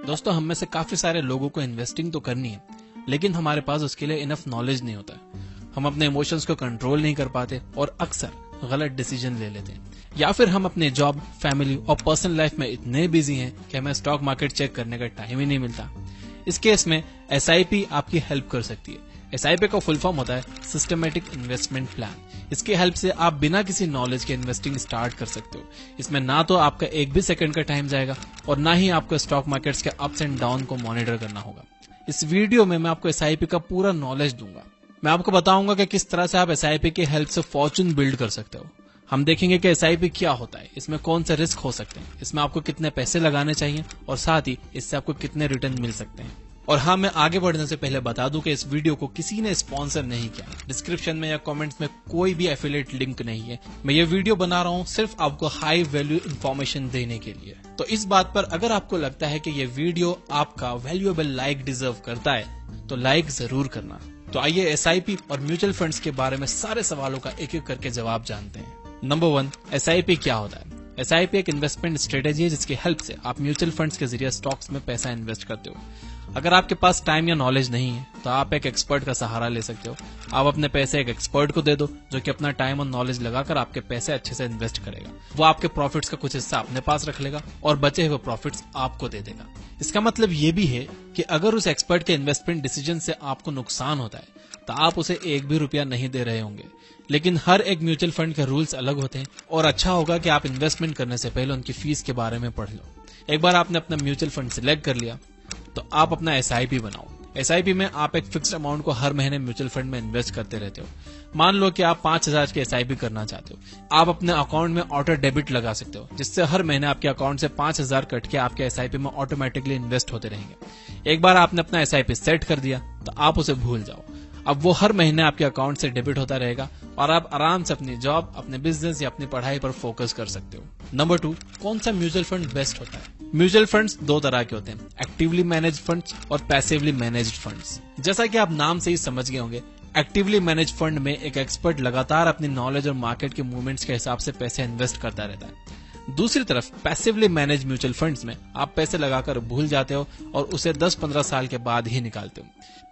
दोस्तों, हम में से काफी सारे लोगों को इन्वेस्टिंग तो करनी है, लेकिन हमारे पास उसके लिए इनफ नॉलेज नहीं होता है। हम अपने इमोशंस को कंट्रोल नहीं कर पाते और अक्सर गलत डिसीजन ले लेते हैं, या फिर हम अपने जॉब, फैमिली और पर्सनल लाइफ में इतने बिजी हैं कि हमें स्टॉक मार्केट चेक करने का टाइम ही नहीं मिलता। इस केस में एसआईपी आपकी हेल्प कर सकती है। एसआईपी का फुल फॉर्म होता है सिस्टमेटिक इन्वेस्टमेंट प्लान। इसकी हेल्प से आप बिना किसी नॉलेज के इन्वेस्टिंग स्टार्ट कर सकते हो। इसमें ना तो आपका एक भी सेकंड का टाइम जाएगा और ना ही आपको स्टॉक मार्केट्स के अप्स एंड डाउन को मॉनिटर करना होगा। इस वीडियो में मैं आपको एसआईपी का पूरा नॉलेज दूंगा। मैं आपको बताऊंगा कि किस तरह से आप एसआईपी की हेल्प से फॉर्चून बिल्ड कर सकते हो। हम देखेंगे कि एसआईपी क्या होता है, इसमें कौन से रिस्क हो सकते हैं, इसमें आपको कितने पैसे लगाने चाहिए और साथ ही इससे आपको कितने रिटर्न मिल सकते हैं। और हाँ, मैं आगे बढ़ने से पहले बता दूं कि इस वीडियो को किसी ने स्पॉन्सर नहीं किया। डिस्क्रिप्शन में या कमेंट्स में कोई भी एफिलिएट लिंक नहीं है। मैं ये वीडियो बना रहा हूँ सिर्फ आपको हाई वैल्यू इन्फॉर्मेशन देने के लिए। तो इस बात पर अगर आपको लगता है कि ये वीडियो आपका वैल्यूएबल लाइक डिजर्व करता है तो लाइक जरूर करना। तो आइए एसआईपी और म्यूचुअल फंड्स के बारे में सारे सवालों का एक एक करके जवाब जानते हैं। नंबर 1, एसआईपी क्या होता है? एसआईपी एक इन्वेस्टमेंट स्ट्रेटेजी है जिसकी हेल्प से आप म्यूचुअल फंड्स के जरिए स्टॉक्स में पैसा इन्वेस्ट करते हो। अगर आपके पास टाइम या नॉलेज नहीं है तो आप एक एक्सपर्ट का सहारा ले सकते हो। आप अपने पैसे एक एक्सपर्ट को दे दो जो कि अपना टाइम और नॉलेज लगाकर आपके पैसे अच्छे से इन्वेस्ट करेगा। वो आपके प्रॉफिट्स का कुछ हिस्सा अपने पास रख लेगा और बचे हुए प्रॉफिट्स आपको दे देगा। इसका मतलब ये भी है कि अगर उस एक्सपर्ट के इन्वेस्टमेंट डिसीजन से आपको नुकसान होता है तो आप उसे एक भी रुपया नहीं दे रहे होंगे। लेकिन हर एक म्यूचुअल फंड के रूल्स अलग होते हैं और अच्छा होगा कि आप इन्वेस्टमेंट करने से पहले उनकी फीस के बारे में पढ़ लो। एक बार आपने अपना म्यूचुअल फंड सिलेक्ट कर लिया तो आप अपना एसआईपी बनाओ। एसआईपी में आप एक फिक्स्ड अमाउंट को हर महीने म्यूचुअल फंड में इन्वेस्ट करते रहते हो। मान लो कि आप 5,000 की एसआईपी करना चाहते हो। आप अपने अकाउंट में ऑटो डेबिट लगा सकते हो जिससे हर महीने आपके अकाउंट से 5,000 कट के आपके एसआईपी में ऑटोमेटिकली इन्वेस्ट होते रहेंगे। एक बार आपने अपना एसआईपी सेट कर दिया तो आप उसे भूल जाओ। अब वो हर महीने आपके अकाउंट से डेबिट होता रहेगा और आप आराम से अपनी जॉब, अपने बिजनेस या अपनी पढ़ाई पर फोकस कर सकते हो। नंबर 2, कौन सा म्यूचुअल फंड बेस्ट होता है? म्यूचुअल फंड्स 2 तरह के होते हैं, एक्टिवली मैनेज्ड फंड्स और पैसिवली मैनेज्ड फंड्स। जैसा कि आप नाम से ही समझ गए होंगे, एक्टिवली मैनेज्ड फंड में एक एक्सपर्ट लगातार अपनी नॉलेज और मार्केट के मूवमेंट्स के हिसाब से पैसे इन्वेस्ट करता रहता है। दूसरी तरफ पैसिवली मैनेज म्यूचुअल फंड्स में आप पैसे लगाकर भूल जाते हो और उसे 10-15 साल के बाद ही निकालते हो।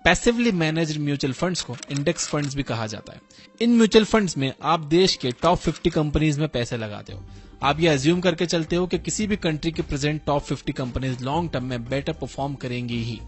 पैसिवली मैनेज्ड म्यूचुअल फंड्स को इंडेक्स फंड्स भी कहा जाता है। इन म्यूचुअल फंड्स में आप देश के टॉप 50 कंपनीज में पैसे लगाते हो। आप ये अज्यूम करके चलते हो कि किसी भी कंट्री की present top 50 companies long term में बेटर परफॉर्म करेंगी ही।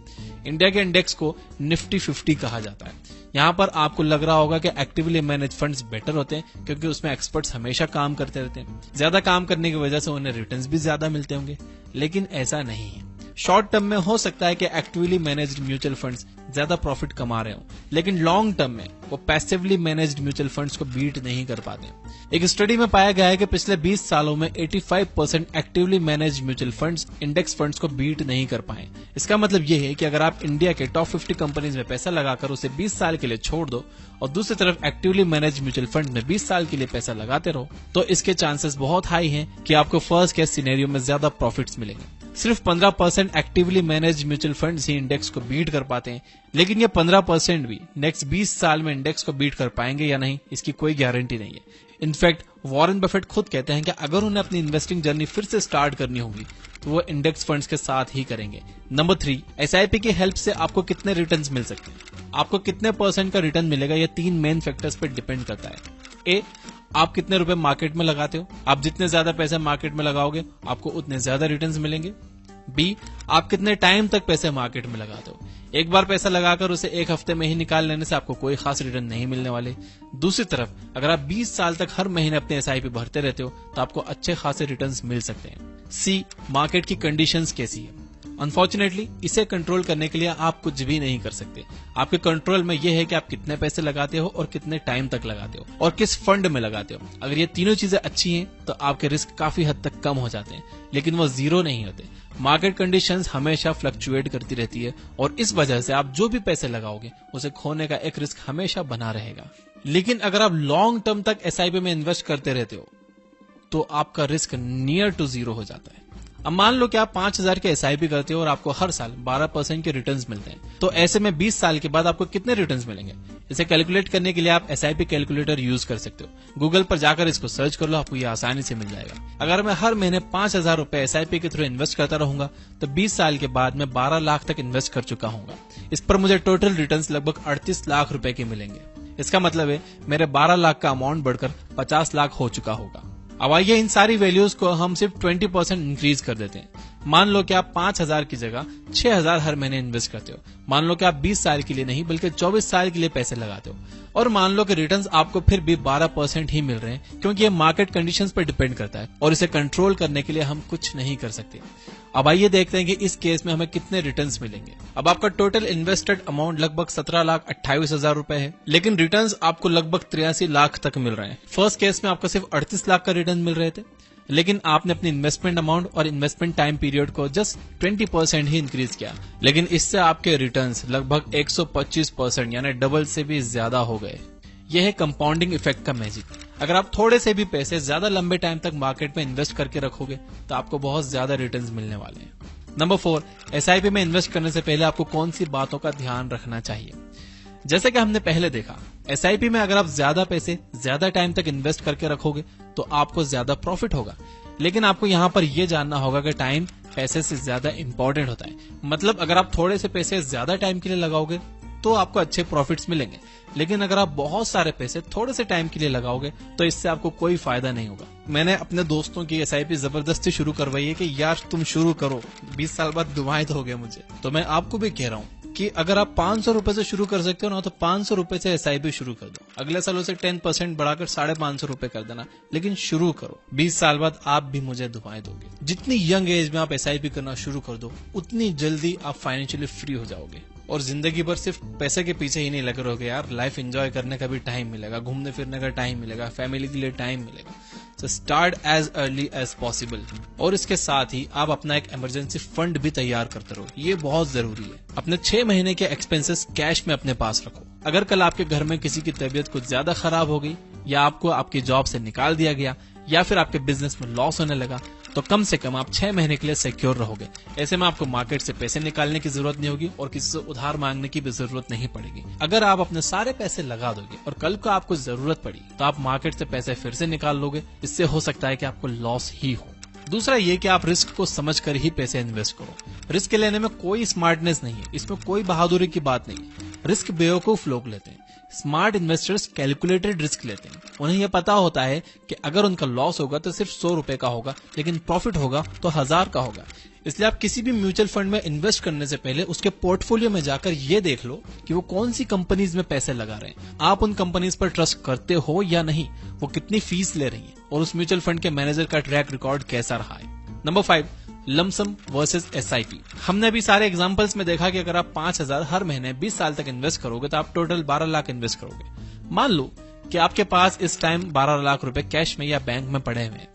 इंडिया के इंडेक्स को निफ्टी 50 कहा जाता है। यहाँ पर आपको लग रहा होगा कि एक्टिवली मैनेज फंड्स बेटर होते हैं क्योंकि उसमें एक्सपर्ट्स हमेशा काम करते रहते हैं। ज्यादा काम करने की वजह से उन्हें रिटर्न्स भी ज्यादा मिलते होंगे, लेकिन ऐसा नहीं है। शॉर्ट टर्म में हो सकता है कि एक्टिवली मैनेज्ड म्यूचुअल फंड्स ज्यादा प्रॉफिट कमा रहे हो, लेकिन लॉन्ग टर्म में वो पैसिवली मैनेज्ड म्यूचुअल फंड्स को बीट नहीं कर पाते। एक स्टडी में पाया गया है कि पिछले 20 सालों में 85% actively managed mutual funds index funds को बीट नहीं कर पाए। इसका मतलब ये है कि अगर आप इंडिया के टॉप 50 कंपनीज में पैसा लगाकर उसे 20 साल के लिए छोड़ दो और दूसरी तरफ एक्टिवली मैनेज्ड म्यूचुअल फंड में 20 साल के लिए पैसा लगाते रहो तो इसके चांसेस बहुत हाई हैं कि आपको फर्स्ट केस सिनेरियो में ज्यादा प्रॉफिट्स मिलेंगे। सिर्फ 15% एक्टिवली मैनेज्ड म्यूचुअल फंड्स ही इंडेक्स को बीट कर पाते हैं, लेकिन ये 15% भी नेक्स्ट 20 साल में इंडेक्स को बीट कर पाएंगे या नहीं, इसकी कोई गारंटी नहीं है। इनफैक्ट वॉरेन बफेट खुद कहते हैं कि अगर उन्हें अपनी इन्वेस्टिंग जर्नी फिर से स्टार्ट करनी होगी तो वो इंडेक्स फंड्स के साथ ही करेंगे। नंबर 3, एसआईपी की हेल्प से आपको कितने रिटर्न्स मिल सकते हैं? आपको कितने % का रिटर्न मिलेगा, ये 3 मेन फैक्टर्स पर डिपेंड करता है। ए, आप कितने रुपए मार्केट में लगाते हो? आप जितने ज्यादा पैसे मार्केट में लगाओगे आपको उतने ज्यादा रिटर्न्स मिलेंगे। बी, आप कितने टाइम तक पैसे मार्केट में लगाते हो? एक बार पैसा लगाकर उसे एक हफ्ते में ही निकाल लेने से आपको कोई खास रिटर्न नहीं मिलने वाले। दूसरी तरफ अगर आप 20 साल तक हर महीने अपने एसआईपी भरते रहते हो तो आपको अच्छे खासे रिटर्न्स मिल सकते हैं। सी, मार्केट की कंडीशंस कैसी है? अनफॉर्चुनेटली इसे कंट्रोल करने के लिए आप कुछ भी नहीं कर सकते। आपके कंट्रोल में यह है कि आप कितने पैसे लगाते हो और कितने टाइम तक लगाते हो और किस फंड में लगाते हो। अगर ये तीनों चीजें अच्छी हैं तो आपके रिस्क काफी हद तक कम हो जाते हैं, लेकिन वो जीरो नहीं होते। मार्केट कंडीशंस हमेशा फ्लक्चुएट करती रहती है और इस वजह से आप जो भी पैसे लगाओगे उसे खोने का एक रिस्क हमेशा बना रहेगा। लेकिन अगर आप लॉन्ग टर्म तक एसआईपी में इन्वेस्ट करते रहते हो तो आपका रिस्क नियर टू जीरो हो जाता है। अब मान लो कि आप 5,000 के SIP करते हो और आपको हर साल 12% के रिटर्न्स मिलते हैं, तो ऐसे में 20 साल के बाद आपको कितने रिटर्न्स मिलेंगे? इसे कैलकुलेट करने के लिए आप SIP कैलकुलेटर यूज कर सकते हो। गूगल पर जाकर इसको सर्च कर लो, आपको ये आसानी से मिल जाएगा। अगर मैं हर महीने 5,000 रुपए SIP के थ्रू इन्वेस्ट करता रहूंगा तो 20 साल के बाद मैं 12 लाख तक इन्वेस्ट कर चुका हूंगा। इस पर मुझे टोटल रिटर्न्स लगभग 38 लाख रुपए के मिलेंगे। इसका मतलब है मेरे 12 लाख का अमाउंट बढ़कर 50 लाख हो चुका होगा। अब आइए इन सारी वैल्यूज को हम सिर्फ 20% इंक्रीज कर देते हैं। मान लो कि आप 5,000 की जगह 6,000 हर महीने इन्वेस्ट करते हो। मान लो कि आप 20 साल के लिए नहीं बल्कि 24 साल के लिए पैसे लगाते हो, और मान लो कि रिटर्न्स आपको फिर भी 12% ही मिल रहे हैं, क्योंकि ये मार्केट कंडीशंस पर डिपेंड करता है और इसे कंट्रोल करने के लिए हम कुछ नहीं कर सकते। अब आइए देखते हैं कि इस केस में हमें कितने रिटर्न्स मिलेंगे। अब आपका टोटल इन्वेस्टेड अमाउंट लगभग 17,28,000 रुपए है, लेकिन रिटर्न्स आपको लगभग 83 लाख तक मिल रहे हैं। फर्स्ट केस में आपको सिर्फ 38 लाख का रिटर्न मिल रहे थे, लेकिन आपने अपनी इन्वेस्टमेंट अमाउंट और इन्वेस्टमेंट टाइम पीरियड को जस्ट 20% ही इंक्रीज किया, लेकिन इससे आपके रिटर्न्स लगभग 125% यानी डबल से भी ज्यादा हो गए। यह है कंपाउंडिंग इफेक्ट का मैजिक। अगर आप थोड़े से भी पैसे ज्यादा लंबे टाइम तक मार्केट में इन्वेस्ट करके रखोगे तो आपको बहुत ज्यादा रिटर्न्स मिलने वाले हैं। नंबर 4, SIP में इन्वेस्ट करने से पहले आपको कौन सी बातों का ध्यान रखना चाहिए? जैसे कि हमने पहले देखा, SIP में अगर आप ज्यादा पैसे ज्यादा टाइम तक इन्वेस्ट करके रखोगे तो आपको ज्यादा प्रॉफिट होगा, लेकिन आपको यहाँ पर यह जानना होगा कि टाइम पैसे से ज्यादा इंपॉर्टेंट होता है। मतलब अगर आप थोड़े से पैसे ज्यादा टाइम के लिए लगाओगे तो आपको अच्छे प्रॉफिट्स मिलेंगे, लेकिन अगर आप बहुत सारे पैसे थोड़े से टाइम के लिए लगाओगे तो इससे आपको कोई फायदा नहीं होगा। मैंने अपने दोस्तों की SIP जबरदस्ती शुरू करवाई है कि यार तुम शुरू करो, 20 साल बाद दुआएं दोगे मुझे। तो मैं आपको भी कह रहा हूँ कि अगर आप 500 रुपए से शुरू कर सकते हो ना, तो 500 रुपए से SIP शुरू कर दो। अगले सालों से 10% बढ़ाकर 550 रुपए कर देना, लेकिन शुरू करो। 20 साल बाद आप भी मुझे दुआएं दोगे। जितनी यंग एज में आप SIP करना शुरू कर दो, उतनी जल्दी आप फाइनेंशियली फ्री हो जाओगे और जिंदगी भर सिर्फ पैसे के पीछे ही नहीं लगे रहोगे यार। लाइफ एंजॉय करने का भी टाइम मिलेगा, घूमने फिरने का टाइम मिलेगा, फैमिली के लिए टाइम मिलेगा। So start as early as possible. और इसके साथ ही आप अपना एक इमरजेंसी फंड भी तैयार करते रहो, ये बहुत जरूरी है। अपने 6 महीने के एक्सपेंसेस कैश में अपने पास रखो। अगर कल आपके घर में किसी की तबीयत कुछ ज्यादा खराब हो गई, या आपको आपकी जॉब से निकाल दिया गया, या फिर आपके बिजनेस में लॉस होने लगा, तो कम से कम आप 6 महीने के लिए सिक्योर रहोगे। ऐसे में आपको मार्केट से पैसे निकालने की जरूरत नहीं होगी और किसी से उधार मांगने की भी जरूरत नहीं पड़ेगी। अगर आप अपने सारे पैसे लगा दोगे और कल को आपको जरूरत पड़ी तो आप मार्केट से पैसे फिर से निकाल लोगे। इससे हो सकता है कि आपको लॉस ही हो। दूसरा ये कि आप रिस्क को समझकर ही पैसे इन्वेस्ट करो। रिस्क लेने में कोई स्मार्टनेस नहीं है, इसमें कोई बहादुरी की बात नहीं है। रिस्क बेवकूफ लोग लेते हैं, स्मार्ट इन्वेस्टर्स कैलकुलेटेड रिस्क लेते हैं। उन्हें यह पता होता है कि अगर उनका लॉस होगा तो सिर्फ 100 रुपए का होगा, लेकिन प्रॉफिट होगा तो 1000 का होगा। इसलिए आप किसी भी म्यूचुअल फंड में इन्वेस्ट करने से पहले उसके पोर्टफोलियो में जाकर ये देख लो कि वो कौन सी कंपनीज में पैसे लगा रहे हैं, आप उन कंपनीज पर ट्रस्ट करते हो या नहीं, वो कितनी फीस ले रही है और उस म्यूचुअल फंड के मैनेजर का ट्रैक रिकॉर्ड कैसा रहा है। Number 5, lump sum versus SIP। हमने अभी सारे एग्जांपल्स में देखा कि अगर आप 5,000 हर महीने 20 साल तक इन्वेस्ट करोगे तो आप टोटल 12 लाख इन्वेस्ट करोगे। मान लो कि आपके पास इस टाइम 12 लाख रुपए कैश में या बैंक में पड़े हुए हैं,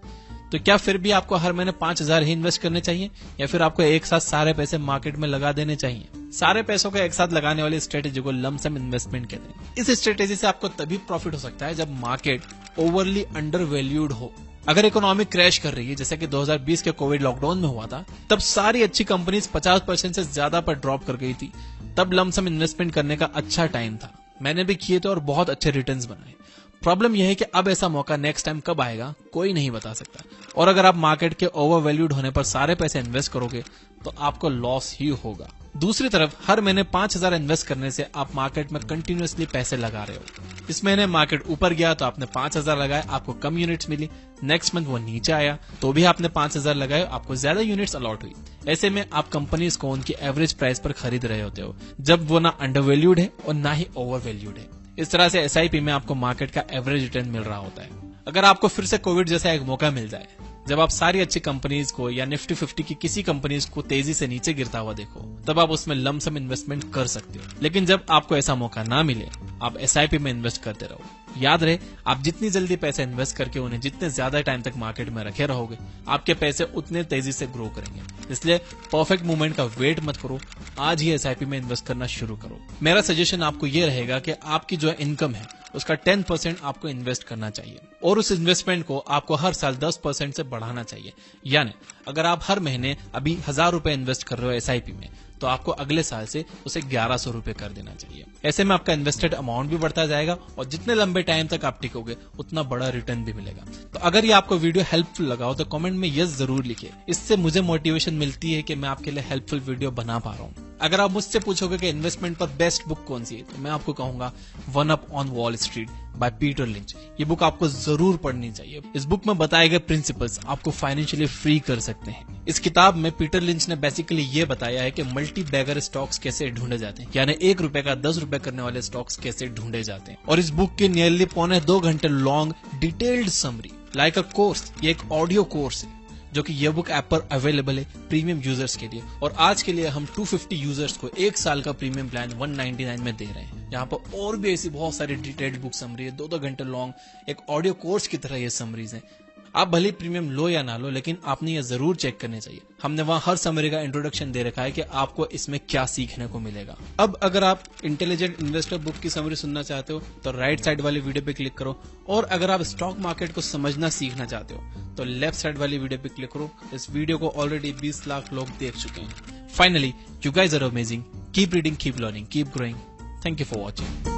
तो क्या फिर भी आपको हर महीने 5,000 ही इन्वेस्ट करने चाहिए, या फिर आपको एक साथ सारे पैसे मार्केट में लगा देने चाहिए? सारे पैसों को एक साथ लगाने वाली स्ट्रेटेजी को लमसम इन्वेस्टमेंट कहते हैं। इस स्ट्रेटेजी से आपको तभी प्रॉफिट हो सकता है जब मार्केट ओवरली अंडर वैल्यूड हो। अगर इकोनॉमी क्रैश कर रही है, जैसे कि 2020 के कोविड लॉकडाउन में हुआ था, तब सारी अच्छी कंपनीज 50% से ज्यादा पर ड्रॉप कर गई थी, तब लमसम इन्वेस्टमेंट करने का अच्छा टाइम था। मैंने भी किए थे और बहुत अच्छे रिटर्न्स बनाए। प्रॉब्लम यह है कि अब ऐसा मौका नेक्स्ट टाइम कब आएगा कोई नहीं बता सकता, और अगर आप मार्केट के ओवर वैल्यूड होने पर सारे पैसे इन्वेस्ट करोगे तो आपको लॉस ही होगा। दूसरी तरफ हर महीने 5,000 इन्वेस्ट करने से आप मार्केट में कंटिन्यूअसली पैसे लगा रहे हो। इस महीने मार्केट ऊपर गया तो आपने 5,000 लगाए, आपको कम यूनिट्स मिली। नेक्स्ट मंथ वो नीचे आया तो भी आपने 5,000 लगाए, आपको ज्यादा यूनिट्स अलॉट हुई। ऐसे में आप कंपनीज को उनकी एवरेज प्राइस पर खरीद रहे होते हो, जब वो ना अंडर वैल्यूड है और ना ही ओवर वैल्यूड है। इस तरह से SIP में आपको मार्केट का एवरेज रिटर्न मिल रहा होता है। अगर आपको फिर से कोविड जैसा एक मौका मिल जाए, जब आप सारी अच्छी कंपनीज को या निफ्टी 50 की किसी कंपनीज को तेजी से नीचे गिरता हुआ देखो, तब आप उसमें लमसम इन्वेस्टमेंट कर सकते हो। लेकिन जब आपको ऐसा मौका ना मिले, आप SIP में इन्वेस्ट करते रहो। याद रहे, आप जितनी जल्दी पैसे इन्वेस्ट करके उन्हें जितने ज्यादा टाइम तक मार्केट में रखे रहोगे, आपके पैसे उतने तेजी से ग्रो करेंगे। इसलिए परफेक्ट मूवमेंट का वेट मत करो, आज ही SIP में इन्वेस्ट करना शुरू करो। मेरा सजेशन आपको ये रहेगा कि आपकी जो इनकम है उसका 10% आपको इन्वेस्ट करना चाहिए और उस इन्वेस्टमेंट को आपको हर साल 10% से बढ़ाना चाहिए। यानी अगर आप हर महीने अभी 1000 रुपए इन्वेस्ट कर रहे हो एसआईपी में, तो आपको अगले साल से उसे 1100 रुपए कर देना चाहिए। ऐसे में आपका इन्वेस्टेड अमाउंट भी बढ़ता जाएगा और जितने लंबे टाइम तक आप टिकोगे उतना बड़ा रिटर्न भी मिलेगा। तो अगर ये आपको वीडियो हेल्पफुल लगा हो तो कमेंट में यस जरूर लिखिए। इससे मुझे मोटिवेशन मिलती है कि मैं आपके लिए हेल्पफुल वीडियो बना पा रहा हूँ। अगर आप मुझसे पूछोगे कि इन्वेस्टमेंट पर बेस्ट बुक कौन सी है, तो मैं आपको कहूंगा one up on wall street by Peter lynch. ये बुक आपको जरूर पढ़नी चाहिए। इस बुक में बताए गए प्रिंसिपल्स आपको फाइनेंशियली फ्री कर सकते हैं। इस किताब में पीटर लिंच ने बेसिकली ये बताया है कि मल्टी बैगर स्टॉक्स कैसे ढूंढे जाते हैं, यानी 1 रुपए का 10 रुपए करने वाले स्टॉक्स कैसे ढूंढे जाते हैं। और इस बुक की नियरली 2.25 घंटे long detailed summary like a course, ये एक ऑडियो कोर्स है जो कि ये बुक ऐप पर अवेलेबल है प्रीमियम यूजर्स के लिए। और आज के लिए हम 250 यूजर्स को 1 साल का प्रीमियम प्लान 199 में दे रहे हैं। यहाँ पर और भी ऐसी बहुत सारी डिटेल्ड बुक समरी है, 2-2 घंटे लॉन्ग एक ऑडियो कोर्स की तरह ये समरीज हैं। आप भले प्रीमियम लो या ना लो, लेकिन आपने ये जरूर चेक करने चाहिए। हमने वहां हर समरी का इंट्रोडक्शन दे रखा है कि आपको इसमें क्या सीखने को मिलेगा। अब अगर आप इंटेलिजेंट इन्वेस्टर बुक की समरी सुनना चाहते हो तो राइट साइड वाली वीडियो पे क्लिक करो, और अगर आप स्टॉक मार्केट को समझना सीखना चाहते हो तो लेफ्ट साइड वाली वीडियो पे क्लिक करो। इस वीडियो को ऑलरेडी 20 लाख लोग देख चुके हैं। Finally, you guys are amazing. Keep reading, keep learning, keep growing. Thank you for watching.